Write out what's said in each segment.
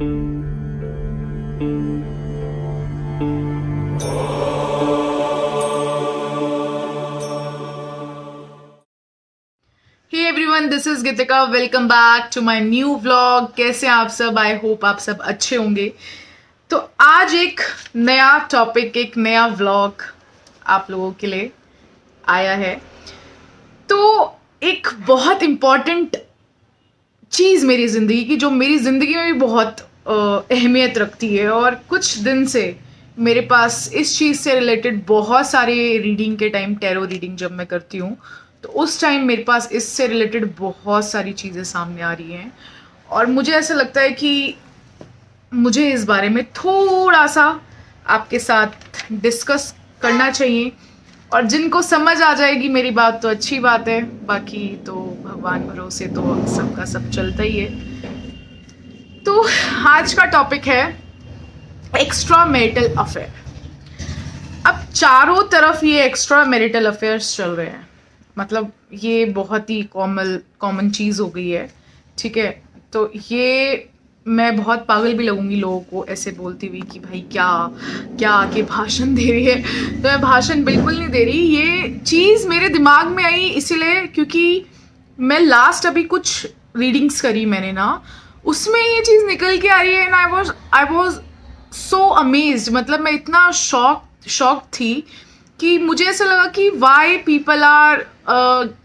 Hey everyone, this is Geetika. Welcome back to my new vlog. कैसे हैं आप सब? आई होप आप सब अच्छे होंगे। तो आज एक नया टॉपिक, एक नया व्लॉग आप लोगों के लिए आया है। तो एक बहुत इम्पॉर्टेंट चीज़ मेरी ज़िंदगी की, जो मेरी ज़िंदगी में भी बहुत अहमियत रखती है, और कुछ दिन से मेरे पास इस चीज़ से रिलेटेड बहुत सारे रीडिंग के टाइम, टैरो रीडिंग जब मैं करती हूँ तो उस टाइम मेरे पास इससे रिलेटेड बहुत सारी चीज़ें सामने आ रही हैं, और मुझे ऐसा लगता है कि मुझे इस बारे में थोड़ा सा आपके साथ डिस्कस करना चाहिए। और जिनको समझ आ जाएगी मेरी बात तो अच्छी बात है, बाकी तो भगवान भरोसे तो सबका सब चलता ही है। तो आज का टॉपिक है एक्स्ट्रा मैरिटल अफेयर। अब चारों तरफ ये एक्स्ट्रा मैरिटल अफेयर्स चल रहे हैं, मतलब ये बहुत ही कॉमन चीज़ हो गई है। ठीक है, तो ये मैं बहुत पागल भी लगूंगी लोगों को ऐसे बोलती हुई कि भाई क्या क्या आके भाषण दे रही है। तो मैं भाषण बिल्कुल नहीं दे रही, ये चीज़ मेरे दिमाग में आई इसीलिए क्योंकि मैं लास्ट अभी कुछ रीडिंग्स करी मैंने ना, उसमें ये चीज़ निकल के आ रही है। And I was so amazed, मतलब मैं इतना शॉक थी कि मुझे ऐसा लगा कि why people are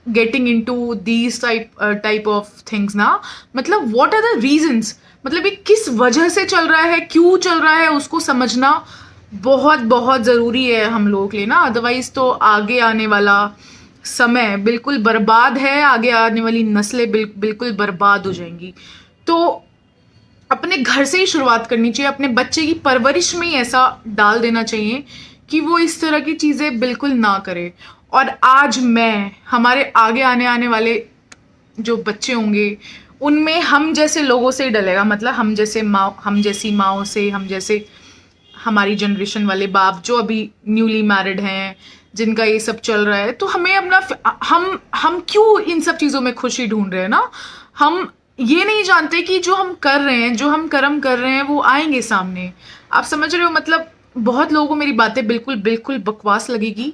getting into these type of things ना, मतलब व्हाट आर द रीजंस, मतलब ये किस वजह से चल रहा है, क्यों चल रहा है, उसको समझना बहुत बहुत ज़रूरी है हम लोगों के लिए ना। अदरवाइज तो आगे आने वाला समय बिल्कुल बर्बाद है, आगे आने वाली नस्लें बिल्कुल बर्बाद हो जाएंगी। तो अपने घर से ही शुरुआत करनी चाहिए, अपने बच्चे की परवरिश में ही ऐसा डाल देना चाहिए कि वो इस तरह की चीज़ें बिल्कुल ना करे। और आज मैं हमारे आगे आने वाले जो बच्चे होंगे उनमें हम जैसे लोगों से ही डलेगा, मतलब हम जैसी माओ से, हम जैसे हमारी जनरेशन वाले बाप जो अभी न्यूली मैरिड हैं, जिनका ये सब चल रहा है, तो हमें अपना हम क्यों इन सब चीज़ों में खुशी ढूंढ रहे हैं ना। हम ये नहीं जानते कि जो हम कर रहे हैं, जो हम कर्म कर रहे हैं, वो आएंगे सामने। आप समझ रहे हो? मतलब बहुत लोगों को मेरी बातें बिल्कुल बकवास लगेगी,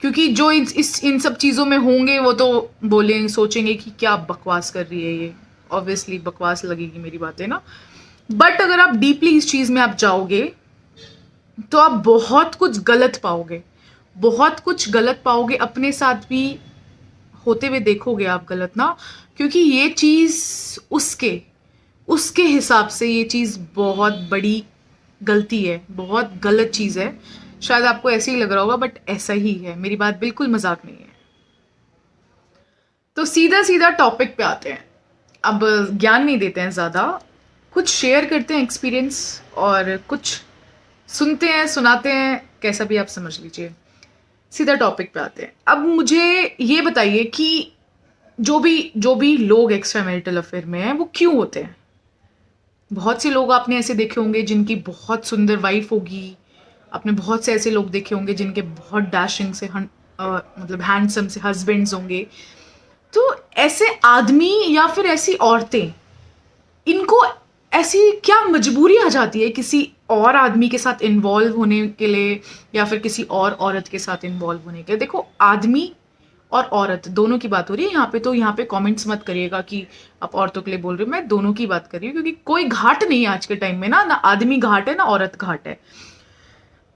क्योंकि जो इन सब चीज़ों में होंगे वो तो सोचेंगे कि क्या बकवास कर रही है ये। ऑब्वियसली बकवास लगेगी मेरी बातें ना, बट अगर आप डीपली इस चीज़ में आप जाओगे तो आप बहुत कुछ गलत पाओगे, बहुत कुछ गलत पाओगे, अपने साथ भी होते हुए देखोगे आप गलत ना, क्योंकि ये चीज़ उसके हिसाब से ये चीज़ बहुत बड़ी गलती है, बहुत गलत चीज़ है। शायद आपको ऐसे ही लग रहा होगा, बट ऐसा ही है, मेरी बात बिल्कुल मजाक नहीं है। तो सीधा टॉपिक पे आते हैं। अब ज्ञान नहीं देते हैं ज़्यादा, कुछ शेयर करते हैं एक्सपीरियंस, और कुछ सुनते हैं, सुनाते हैं, कैसा भी आप समझ लीजिए। सीधा टॉपिक पे आते हैं। अब मुझे ये बताइए कि जो भी लोग एक्स्ट्रा मैरिटल अफेयर में हैं वो क्यों होते हैं। बहुत से लोग आपने ऐसे देखे होंगे जिनकी बहुत सुंदर वाइफ होगी, आपने बहुत से ऐसे लोग देखे होंगे जिनके बहुत डैशिंग से मतलब हैंडसम से हस्बैंड्स होंगे। तो ऐसे आदमी या फिर ऐसी औरतें, इनको ऐसी क्या मजबूरी आ जाती है किसी और आदमी के साथ इन्वॉल्व होने के लिए, या फिर किसी और औरत के साथ इन्वॉल्व होने के लिए। देखो, आदमी और औरत दोनों की बात हो रही है यहाँ पे, तो यहाँ पे कमेंट्स मत करिएगा कि आप औरतों के लिए बोल रहे हो। मैं दोनों की बात कर रही हूँ, क्योंकि कोई घाट नहीं है आज के टाइम में ना आदमी घाट है ना औरत घाट है।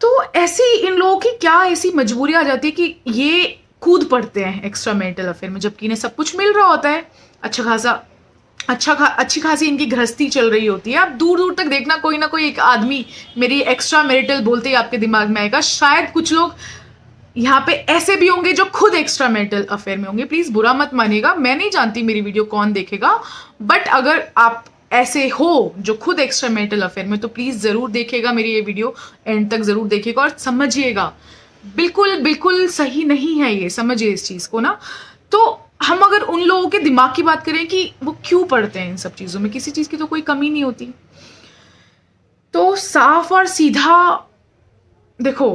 तो ऐसी इन लोगों की क्या ऐसी मजबूरी आ जाती है कि ये कूद पड़ते हैं एक्स्ट्रा मैरिटल अफेयर में, जबकि इन्हें सब कुछ मिल रहा होता है, अच्छी खासी इनकी गृहस्थी चल रही होती है। आप दूर दूर तक देखना, कोई ना कोई एक आदमी मेरी एक्स्ट्रा मैरिटल बोलते ही आपके दिमाग में आएगा। शायद कुछ लोग यहाँ पे ऐसे भी होंगे जो खुद एक्स्ट्रा मैरिटल अफेयर में होंगे। प्लीज बुरा मत मानिएगा, मैं नहीं जानती मेरी वीडियो कौन देखेगा, बट अगर आप ऐसे हो जो खुद एक्स्ट्रा मैरिटल अफेयर में, तो प्लीज जरूर देखिएगा मेरी ये वीडियो, एंड तक जरूर देखिएगा और समझिएगा। बिल्कुल सही नहीं है ये, समझिए इस चीज को ना। तो हम अगर उन लोगों के दिमाग की बात करें कि वो क्यों पढ़ते हैं इन सब चीजों में, किसी चीज की तो कोई कमी नहीं होती। तो साफ और सीधा देखो,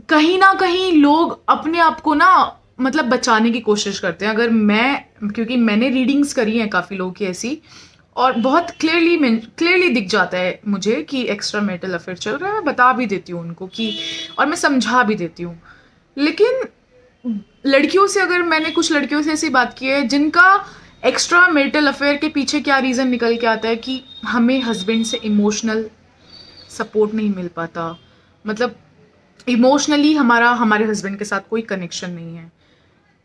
कहीं ना कहीं लोग अपने आप को ना मतलब बचाने की कोशिश करते हैं। अगर मैं, क्योंकि मैंने रीडिंग्स करी हैं काफ़ी लोगों की ऐसी, और बहुत क्लियरली दिख जाता है मुझे कि एक्स्ट्रा मैरिटल अफेयर चल रहा है। मैं बता भी देती हूँ उनको कि, और मैं समझा भी देती हूँ। लेकिन लड़कियों से, अगर मैंने कुछ लड़कियों से ऐसी बात की है जिनका एक्स्ट्रा मैरिटल अफेयर के पीछे क्या रीज़न निकल के आता है कि हमें हस्बैंड से इमोशनल सपोर्ट नहीं मिल पाता, मतलब इमोशनली हमारे हस्बैंड के साथ कोई कनेक्शन नहीं है।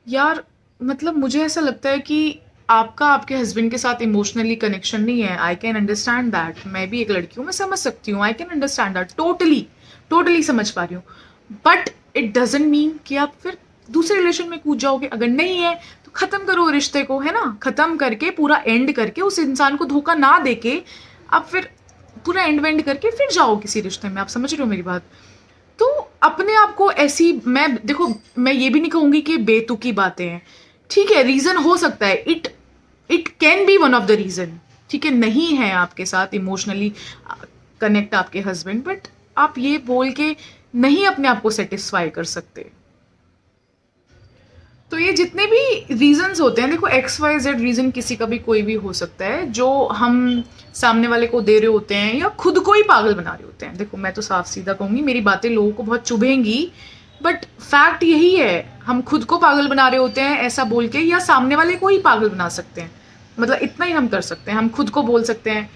यार मतलब मुझे ऐसा लगता है कि आपका आपके हस्बैंड के साथ इमोशनली कनेक्शन नहीं है। आई कैन अंडरस्टैंड दैट, मैं भी एक लड़की हूँ, मैं समझ सकती हूँ। I can understand that, totally समझ पा रही हूँ। बट इट डजेंट मीन कि आप फिर दूसरे रिलेशन में कूद जाओगे। अगर नहीं है तो खत्म करो रिश्ते को, है ना, खत्म करके पूरा एंड करके, उस इंसान को धोखा ना देके आप फिर पूरा एंड वेंड करके फिर जाओ किसी रिश्ते में। आप समझ रहे हो मेरी बात? तो अपने आप को ऐसी, मैं देखो, मैं ये भी नहीं कहूंगी कि बेतुकी बातें हैं। ठीक है, रीजन हो सकता है, it can be one of the reason. ठीक है, नहीं है आपके साथ इमोशनली कनेक्ट आपके हस्बैंड, बट आप ये बोल के नहीं अपने आप को सेटिस्फाई कर सकते। तो ये जितने भी रीजंस होते हैं, देखो XYZ रीजन किसी का भी कोई भी हो सकता है, जो हम सामने वाले को दे रहे होते हैं या खुद को ही पागल बना रहे होते हैं। देखो मैं तो साफ सीधा कहूंगी, मेरी बातें लोगों को बहुत चुभेंगी, बट फैक्ट यही है, हम खुद को पागल बना रहे होते हैं ऐसा बोल के, या सामने वाले को ही पागल बना सकते हैं। मतलब इतना ही हम कर सकते हैं, हम खुद को बोल सकते हैं,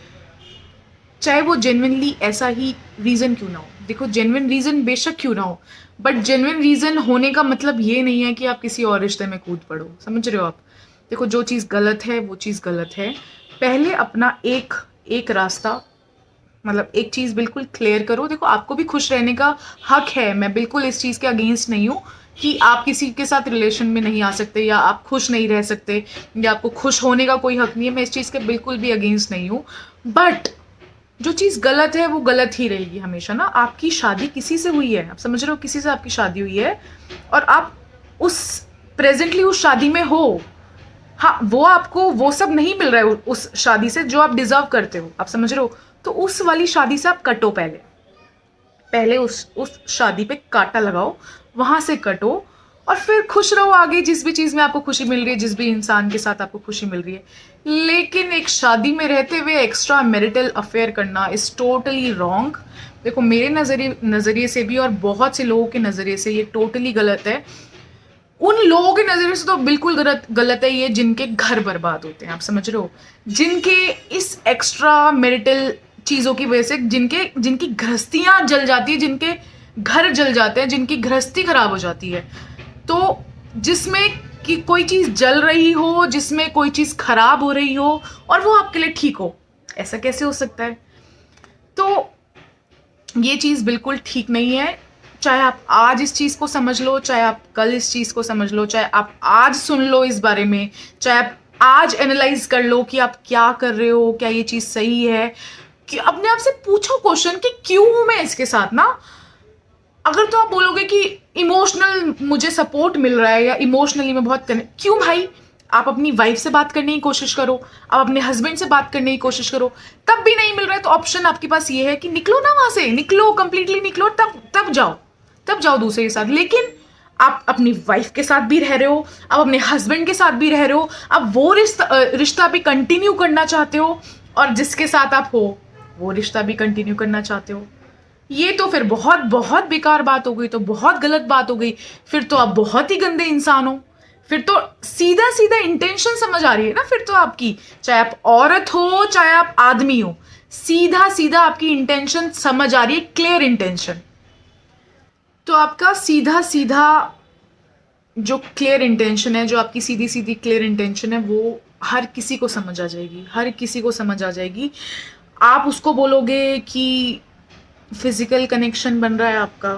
चाहे वो जेन्युइनली ऐसा ही रीजन क्यों ना हो। देखो जेन्युइन रीजन बेशक क्यों ना हो, बट जेन्युइन रीजन होने का मतलब ये नहीं है कि आप किसी और रिश्ते में कूद पड़ो। समझ रहे हो आप? देखो जो चीज़ गलत है वो चीज़ गलत है। पहले अपना एक एक रास्ता, मतलब एक चीज़ बिल्कुल क्लियर करो। देखो आपको भी खुश रहने का हक है, मैं बिल्कुल इस चीज़ के अगेंस्ट नहीं हूँ कि आप किसी के साथ रिलेशन में नहीं आ सकते या आप खुश नहीं रह सकते या आपको खुश होने का कोई हक नहीं है। मैं इस चीज़ के बिल्कुल भी अगेंस्ट नहीं हूँ, बट जो चीज़ गलत है वो गलत ही रहेगी हमेशा ना। आपकी शादी किसी से हुई है, आप समझ रहे हो, किसी से आपकी शादी हुई है और आप उस प्रेजेंटली उस शादी में हो। हाँ, वो आपको वो सब नहीं मिल रहा है उस शादी से जो आप डिजर्व करते हो। आप समझ रहे हो? तो उस वाली शादी से आप कटो। पहले पहले उस शादी पे कांटा लगाओ, वहां से कटो और फिर खुश रहो आगे जिस भी चीज में आपको खुशी मिल रही है, जिस भी इंसान के साथ आपको खुशी मिल रही है। लेकिन एक शादी में रहते हुए एक्स्ट्रा मैरिटल अफेयर करना इज टोटली रॉन्ग। देखो मेरे नजरिए से भी और बहुत से लोगों के नजरिए से ये टोटली गलत है। उन लोगों के नजरिए से तो बिल्कुल गलत गलत है ये जिनके घर बर्बाद होते हैं। आप समझ रहे हो? जिनके इस एक्स्ट्रा मैरिटल चीजों की वजह से जिनकी गृहस्थियां जल जाती है, जिनके घर जल जाते हैं, जिनकी गृहस्थी खराब हो जाती है। तो जिसमें कि कोई चीज जल रही हो, जिसमें कोई चीज खराब हो रही हो और वो आपके लिए ठीक हो, ऐसा कैसे हो सकता है? तो ये चीज बिल्कुल ठीक नहीं है। चाहे आप आज इस चीज को समझ लो, चाहे आप कल इस चीज को समझ लो, चाहे आप आज सुन लो इस बारे में, चाहे आप आज एनालाइज कर लो कि आप क्या कर रहे हो, क्या ये चीज सही है, कि अपने आप से पूछो क्वेश्चन कि क्यों हूं मैं इसके साथ ना। अगर तो आप बोलोगे कि इमोशनल मुझे सपोर्ट मिल रहा है या इमोशनली मैं बहुत क्यों भाई? आप अपनी वाइफ से बात करने की कोशिश करो, आप अपने हस्बैंड से बात करने की कोशिश करो, तब भी नहीं मिल रहा है तो ऑप्शन आपके पास ये है कि निकलो ना वहां से, निकलो, कंप्लीटली निकलो, तब जाओ दूसरे के साथ। लेकिन आप अपनी वाइफ के साथ भी रह रहे हो, आप अपने हस्बैंड के साथ भी रह रहे हो, आप वो रिश्ता भी कंटिन्यू करना चाहते हो और जिसके साथ आप हो वो रिश्ता भी कंटिन्यू करना चाहते हो। ये तो फिर बहुत बहुत बेकार बात हो गई, तो बहुत गलत बात हो गई। फिर तो आप बहुत ही गंदे इंसान हो। फिर तो सीधा सीधा इंटेंशन समझ आ रही है ना फिर तो आपकी, चाहे आप औरत हो चाहे आप आदमी हो, सीधा सीधा आपकी इंटेंशन समझ आ रही है, क्लियर इंटेंशन। तो आपका सीधा सीधा जो क्लियर इंटेंशन है, जो आपकी सीधी सीधी क्लियर इंटेंशन है, वो हर किसी को समझ आ जाएगी, हर किसी को समझ आ जाएगी। आप उसको बोलोगे कि फिजिकल कनेक्शन बन रहा है आपका,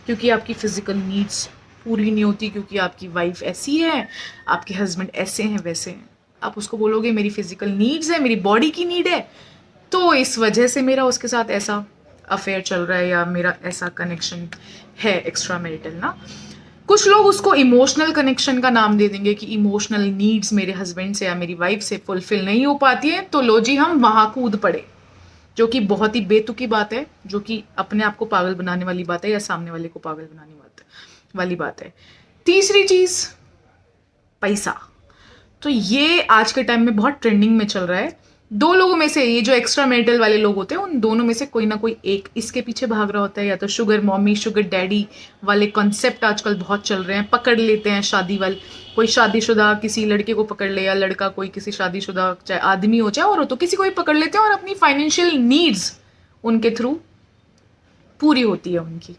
क्योंकि आपकी फिजिकल नीड्स पूरी नहीं होती, क्योंकि आपकी वाइफ ऐसी है, आपके हस्बैंड ऐसे हैं वैसे हैं। आप उसको बोलोगे मेरी फिजिकल नीड्स है, मेरी बॉडी की नीड है, तो इस वजह से मेरा उसके साथ ऐसा अफेयर चल रहा है या मेरा ऐसा कनेक्शन है एक्स्ट्रा मैरिटल ना। कुछ लोग उसको इमोशनल कनेक्शन का नाम दे देंगे कि इमोशनल नीड्स मेरे हस्बैंड से या मेरी वाइफ से फुलफिल नहीं हो पाती है, तो लो जी हम वहां कूद पड़े, जो कि बहुत ही बेतुकी बात है, जो कि अपने आप को पागल बनाने वाली बात है या सामने वाले को पागल बनाने वाली बात है। तीसरी चीज, पैसा। तो ये आज के टाइम में बहुत ट्रेंडिंग में चल रहा है दो लोगों में से, ये जो एक्स्ट्रा मैरिटल वाले लोग होते हैं, उन दोनों में से कोई ना कोई एक इसके पीछे भाग रहा होता है। या तो शुगर मॉमी शुगर डैडी वाले कॉन्सेप्ट आजकल बहुत चल रहे हैं, पकड़ लेते हैं शादी वाले। कोई शादीशुदा किसी लड़के को पकड़ ले, या लड़का कोई किसी शादीशुदा, चाहे आदमी हो चाहे और हो, तो किसी को भी पकड़ लेते हैं और अपनी फाइनेंशियल नीड्स उनके थ्रू पूरी होती है उनकी।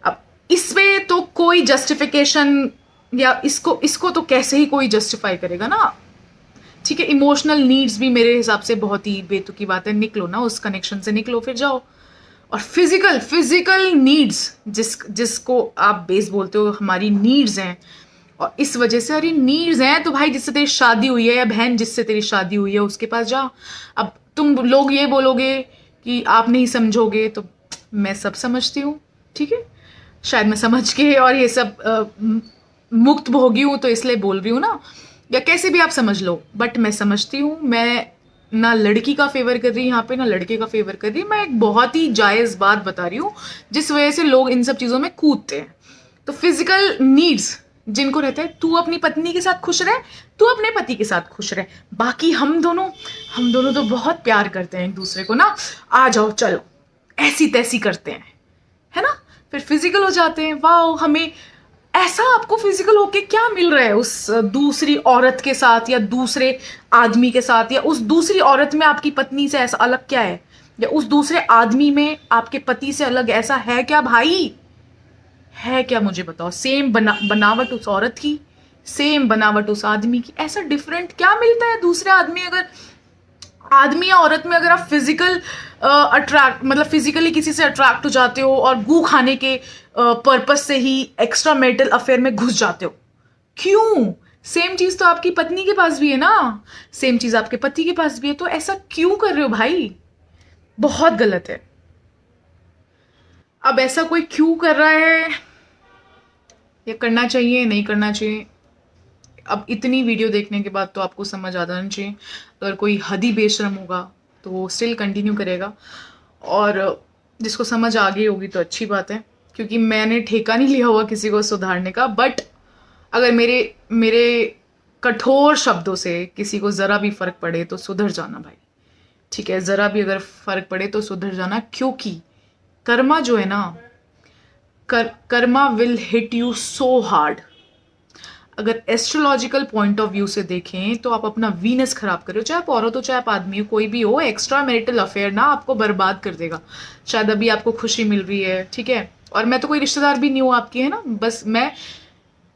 अब इसमें तो कोई जस्टिफिकेशन, या इसको तो कैसे ही कोई जस्टिफाई करेगा ना। ठीक है, इमोशनल नीड्स भी मेरे हिसाब से बहुत ही बेतुकी बात है, निकलो ना उस कनेक्शन से, निकलो फिर जाओ। और फिजिकल नीड्स जिसको आप बेस बोलते हो हमारी नीड्स हैं, और इस वजह से अरे नीड्स हैं तो भाई जिससे तेरी शादी हुई है, या बहन जिससे तेरी शादी हुई है उसके पास जा। अब तुम लोग ये बोलोगे कि आप नहीं समझोगे, तो मैं सब समझती हूँ। ठीक है, शायद मैं समझ के और ये सब मुक्त भोगी हूँ तो इसलिए बोल रही हूँ ना, या कैसे भी आप समझ लो, बट मैं समझती हूँ। मैं ना लड़की का फेवर कर रही यहाँ पे, ना लड़के का फेवर कर रही। मैं एक बहुत ही जायज़ बात बता रही हूँ जिस वजह से लोग इन सब चीज़ों में कूदते हैं। तो फिजिकल नीड्स जिनको रहता है, तू अपनी पत्नी के साथ खुश रहे, तू अपने पति के साथ खुश रहे, बाकी हम दोनों तो बहुत प्यार करते हैं एक दूसरे को ना, आ जाओ चलो ऐसी तैसी करते हैं, है ना। फिर फिजिकल हो जाते हैं, वाह हमें ऐसा, आपको फिजिकल होके क्या मिल रहा है उस दूसरी औरत के साथ, या दूसरे आदमी के साथ, या उस दूसरी औरत में आपकी पत्नी से ऐसा अलग क्या है, या उस दूसरे आदमी में आपके पति से अलग ऐसा है क्या भाई, है क्या, मुझे बताओ। सेम बनावट उस औरत की, सेम बनावट उस आदमी की, ऐसा डिफरेंट क्या मिलता है दूसरे आदमी, अगर आदमी या औरत में अगर आप फिजिकल अट्रैक्ट, मतलब फिजिकली किसी से अट्रैक्ट हो जाते हो और गू खाने के पर्पज से ही एक्स्ट्रा मैरिटल अफेयर में घुस जाते हो, क्यों। सेम चीज तो आपकी पत्नी के पास भी है ना, सेम चीज आपके पति के पास भी है, तो ऐसा क्यों कर रहे हो भाई, बहुत गलत है। अब ऐसा कोई क्यों कर रहा है, या करना चाहिए नहीं करना चाहिए, अब इतनी वीडियो देखने के बाद तो आपको समझ आ जाना चाहिए। अगर कोई हदी बेशरम होगा तो वो स्टिल कंटिन्यू करेगा, और जिसको समझ आ गई होगी तो अच्छी बात है, क्योंकि मैंने ठेका नहीं लिया हुआ किसी को सुधारने का। बट अगर मेरे कठोर शब्दों से किसी को ज़रा भी फ़र्क पड़े तो सुधर जाना भाई, ठीक है। ज़रा भी अगर फ़र्क पड़े तो सुधर जाना, क्योंकि कर्मा जो है ना, Karma will hit you so hard. अगर एस्ट्रोलॉजिकल पॉइंट ऑफ व्यू से देखें तो आप अपना वीनस खराब कर रहे हो, चाहे आप औरत हो चाहे आप आदमी हो, कोई भी हो। एक्स्ट्रा मैरिटल अफेयर ना आपको बर्बाद कर देगा। शायद अभी आपको खुशी मिल रही है, ठीक है, और मैं तो कोई रिश्तेदार भी नहीं हूँ आपकी, है ना, बस मैं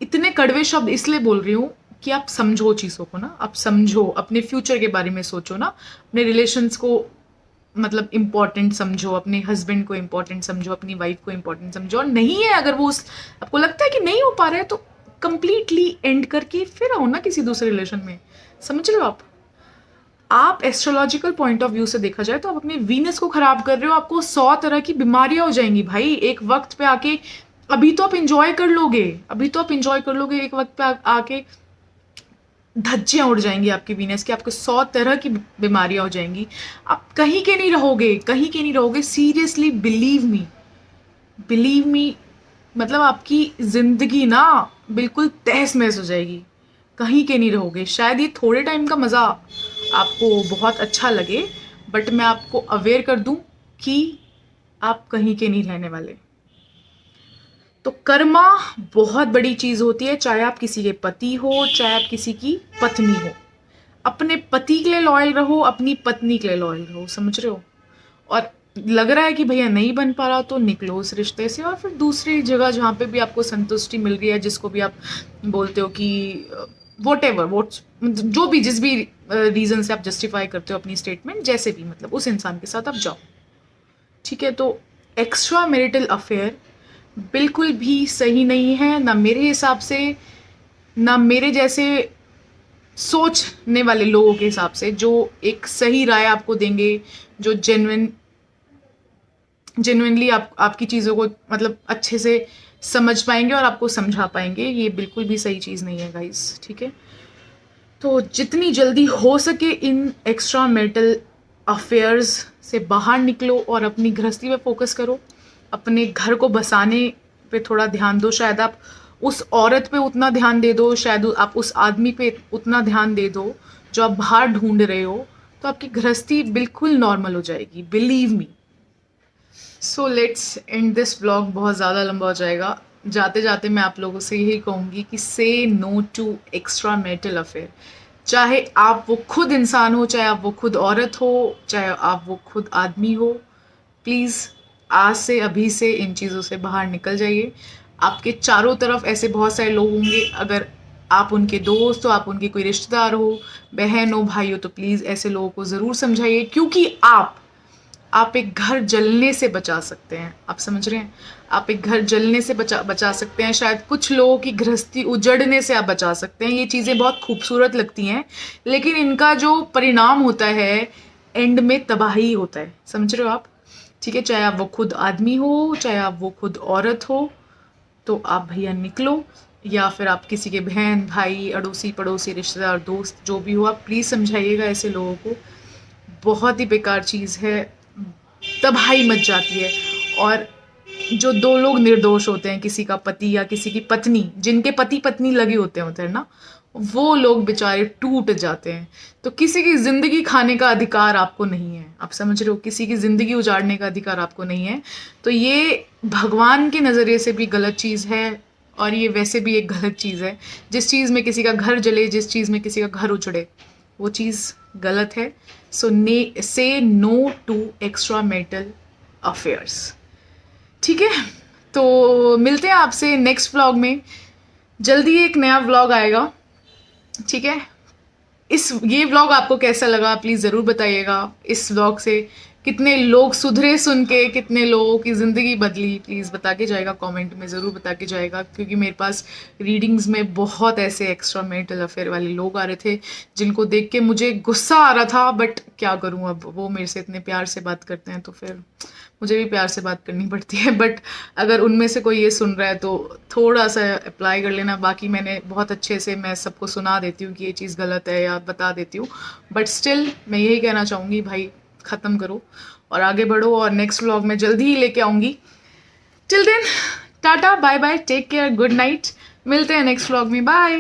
इतने कड़वे शब्द इसलिए बोल रही हूँ कि आप समझो चीज़ों को ना, आप समझो, अपने फ्यूचर के बारे में सोचो ना, अपने रिलेशंस को मतलब इम्पॉर्टेंट समझो, अपने हस्बैंड को इम्पॉर्टेंट समझो, अपनी वाइफ को इम्पॉर्टेंट समझो। और नहीं है, अगर वो आपको लगता है कि नहीं हो पा रहा है तो कंप्लीटली एंड करके फिर आओ ना किसी दूसरे रिलेशन में, समझ लो। आप एस्ट्रोलॉजिकल पॉइंट ऑफ व्यू से देखा जाए तो आप अपने वीनस को खराब कर रहे हो, आपको 100 तरह की बीमारियां हो जाएंगी भाई एक वक्त पे आके। अभी तो आप इंजॉय कर लोगे, एक वक्त पे आके धज्जियां उड़ जाएंगी आपकी वीनस की, आपको 100 तरह की बीमारियां हो जाएंगी, आप कहीं के नहीं रहोगे। सीरियसली बिलीव मी, मतलब आपकी जिंदगी ना बिल्कुल तहस महस हो जाएगी, कहीं के नहीं रहोगे। शायद ये थोड़े टाइम का मज़ा आपको बहुत अच्छा लगे, बट मैं आपको अवेयर कर दूं कि आप कहीं के नहीं रहने वाले। तो कर्मा बहुत बड़ी चीज़ होती है, चाहे आप किसी के पति हो चाहे आप किसी की पत्नी हो। अपने पति के लिए लॉयल रहो, अपनी पत्नी के लिए लॉयल रहो, समझ रहे हो। और लग रहा है कि भैया नहीं बन पा रहा तो निकलो उस रिश्ते से, और फिर दूसरी जगह जहाँ पे भी आपको संतुष्टि मिल रही है, जिसको भी आप बोलते हो कि जो भी जिस भी रीज़न से आप जस्टिफाई करते हो अपनी स्टेटमेंट, जैसे भी मतलब उस इंसान के साथ आप जाओ, ठीक है। तो एक्स्ट्रा मैरिटल अफेयर बिल्कुल भी सही नहीं है, ना मेरे हिसाब से, ना मेरे जैसे सोचने वाले लोगों के हिसाब से, जो एक सही राय आपको देंगे, जो जेन्युइनली आपकी चीज़ों को मतलब अच्छे से समझ पाएंगे और आपको समझा पाएंगे। ये बिल्कुल भी सही चीज़ नहीं है गाइस, ठीक है। तो जितनी जल्दी हो सके इन एक्स्ट्रा मैरिटल अफेयर्स से बाहर निकलो और अपनी गृहस्थी पे फोकस करो, अपने घर को बसाने पे थोड़ा ध्यान दो। शायद आप उस औरत पे उतना ध्यान दे दो, शायद आप उस आदमी पे उतना ध्यान दे दो जो आप बाहर ढूंढ रहे हो। तो आपकी गृहस्थी बिल्कुल नॉर्मल हो जाएगी, believe me. So let's end this vlog, बहुत ज़्यादा लंबा हो जाएगा। जाते जाते मैं आप लोगों से यही कहूँगी कि say no to extra marital affair. चाहे आप वो खुद इंसान हो, चाहे आप वो खुद औरत हो, चाहे आप वो खुद आदमी हो, प्लीज़ आज से अभी से इन चीज़ों से बाहर निकल जाइए। आपके चारों तरफ ऐसे बहुत सारे लोग होंगे, अगर आप उनके दोस्त हो, आप उनके कोई रिश्तेदार हो, बहन हो, भाई हो, तो प्लीज़ ऐसे लोगों को ज़रूर समझाइए, क्योंकि आप एक घर जलने से बचा सकते हैं। आप समझ रहे हैं? आप एक घर जलने से बचा सकते हैं। शायद कुछ लोगों की गृहस्थी उजड़ने से आप बचा सकते हैं। ये चीज़ें बहुत खूबसूरत लगती हैं, लेकिन इनका जो परिणाम होता है एंड में तबाही होता है। समझ रहे हो आप? ठीक है, चाहे आप वो खुद आदमी हो, चाहे आप वो खुद औरत हो, तो आप भैया निकलो। या फिर आप किसी के बहन भाई, अड़ोसी पड़ोसी, रिश्तेदार, दोस्त, जो भी हो, आप प्लीज़ समझाइएगा ऐसे लोगों को। बहुत ही बेकार चीज़ है, तबाही मच जाती है। और जो दो लोग निर्दोष होते हैं, किसी का पति या किसी की पत्नी, जिनके पति पत्नी लगे होते हैं ना, वो लोग बेचारे टूट जाते हैं। तो किसी की जिंदगी खाने का अधिकार आपको नहीं है। आप समझ रहे हो? किसी की जिंदगी उजाड़ने का अधिकार आपको नहीं है। तो ये भगवान के नज़रिए से भी गलत चीज़ है, और ये वैसे भी एक गलत चीज़ है। जिस चीज़ में किसी का घर जले, जिस चीज़ में किसी का घर उजड़े, वो चीज़ गलत है। So say no to extra marital affairs. ठीक है, तो मिलते हैं आपसे नेक्स्ट व्लॉग में। जल्दी एक नया व्लॉग आएगा। ठीक है, ये व्लॉग आपको कैसा लगा प्लीज़ ज़रूर बताइएगा। इस व्लॉग से कितने लोग सुधरे सुन के, कितने लोगों की ज़िंदगी बदली, प्लीज़ बता के जाएगा, कमेंट में ज़रूर बता के जाएगा। क्योंकि मेरे पास रीडिंग्स में बहुत ऐसे एक्स्ट्रा मैरिटल अफेयर वाले लोग आ रहे थे, जिनको देख के मुझे गुस्सा आ रहा था, बट क्या करूँ, अब वो मेरे से इतने प्यार से बात करते हैं तो फिर मुझे भी प्यार से बात करनी पड़ती है। बट अगर उनमें से कोई ये सुन रहा है तो थोड़ा सा अप्लाई कर लेना। बाकी मैंने बहुत अच्छे से मैं सबको सुना देती हूँ कि ये चीज़ गलत है, या बता देती हूँ। बट स्टिल मैं यही कहना चाहूँगी, भाई ख़त्म करो और आगे बढ़ो। और नेक्स्ट व्लॉग में जल्दी ही लेके आऊँगी। Till then, tata, bye bye, take care, good night. मिलते हैं नेक्स्ट व्लॉग में, बाय।